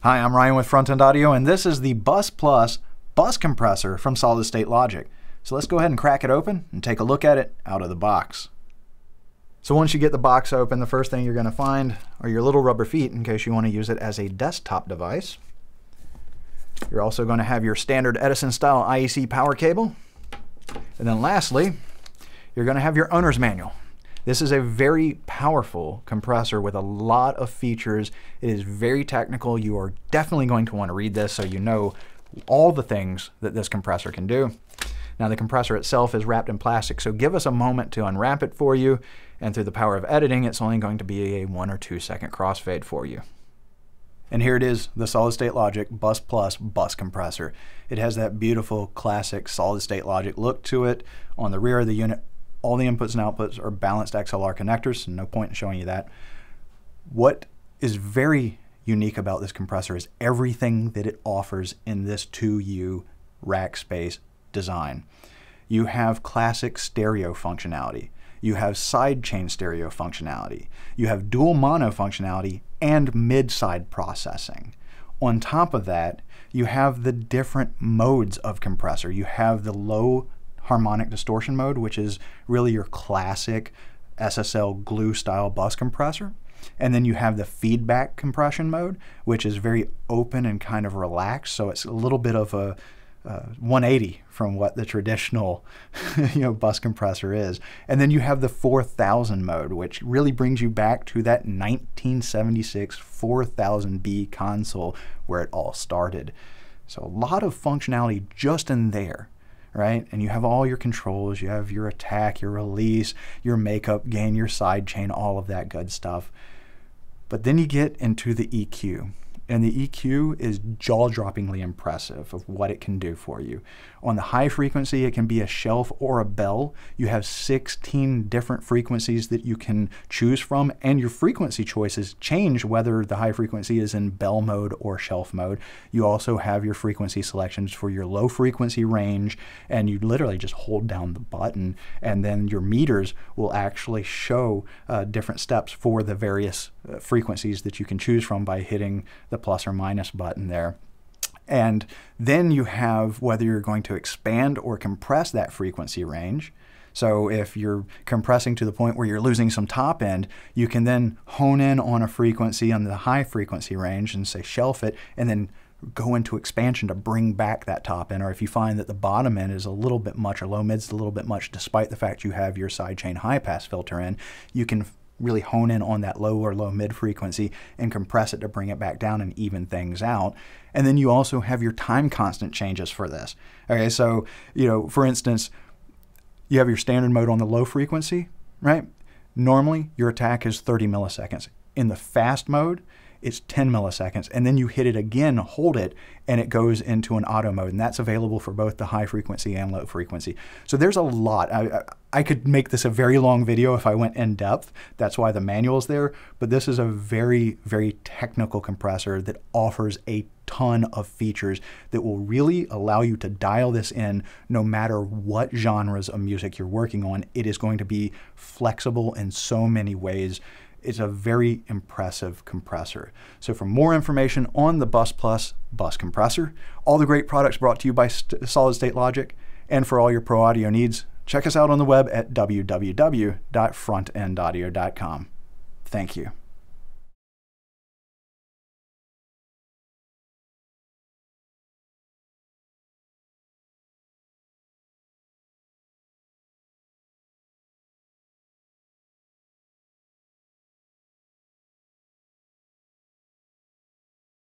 Hi, I'm Ryan with Front End Audio, and this is the Bus Plus bus compressor from Solid State Logic. So let's go ahead and crack it open and take a look at it out of the box. So once you get the box open, the first thing you're going to find are your little rubber feet in case you want to use it as a desktop device. You're also going to have your standard Edison style IEC power cable. And then lastly, you're going to have your owner's manual. This is a very powerful compressor with a lot of features. It is very technical. You are definitely going to want to read this so you know all the things that this compressor can do. Now the compressor itself is wrapped in plastic, so give us a moment to unwrap it for you, and through the power of editing, it's only going to be a 1 or 2 second crossfade for you. And here it is, the Solid State Logic Bus Plus bus compressor. It has that beautiful classic Solid State Logic look to it. On the rear of the unit, all the inputs and outputs are balanced XLR connectors, so no point in showing you that. What is very unique about this compressor is everything that it offers in this 2U rack space design. You have classic stereo functionality. You have sidechain stereo functionality. You have dual mono functionality and mid-side processing. On top of that, you have the different modes of compressor. You have the low harmonic distortion mode, which is really your classic SSL glue style bus compressor. And then you have the feedback compression mode, which is very open and kind of relaxed. So it's a little bit of a 180 from what the traditional bus compressor is. And then you have the 4000 mode, which really brings you back to that 1976 4000B console where it all started. So a lot of functionality just in there. Right? And you have all your controls, you have your attack, your release, your makeup gain, your sidechain, all of that good stuff. But then you get into the EQ. And the EQ is jaw-droppingly impressive of what it can do for you. On the high frequency, it can be a shelf or a bell. You have 16 different frequencies that you can choose from, and your frequency choices change whether the high frequency is in bell mode or shelf mode. You also have your frequency selections for your low frequency range, and you literally just hold down the button, and then your meters will actually show different steps for the various frequencies that you can choose from by hitting the plus or minus button there. And then you have whether you're going to expand or compress that frequency range. So if you're compressing to the point where you're losing some top end, you can then hone in on a frequency on the high frequency range and say shelf it, and then go into expansion to bring back that top end. Or if you find that the bottom end is a little bit much or low mid's a little bit much, despite the fact you have your sidechain high pass filter in, you can really hone in on that low or low mid frequency and compress it to bring it back down and even things out. And then you also have your time constant changes for this. Okay, so for instance, you have your standard mode on the low frequency, right? Normally your attack is 30 milliseconds. In the fast mode, it's 10 milliseconds, and then you hit it again, hold it, and it goes into an auto mode, and that's available for both the high frequency and low frequency. So there's a lot. I could make this a very long video if I went in depth. That's why the manual is there, but this is a very, very technical compressor that offers a ton of features that will really allow you to dial this in no matter what genres of music you're working on. It is going to be flexible in so many ways. It's a very impressive compressor. So for more information on the Bus Plus bus compressor, all the great products brought to you by Solid State Logic, and for all your pro audio needs, check us out on the web at www.frontendaudio.com. Thank you.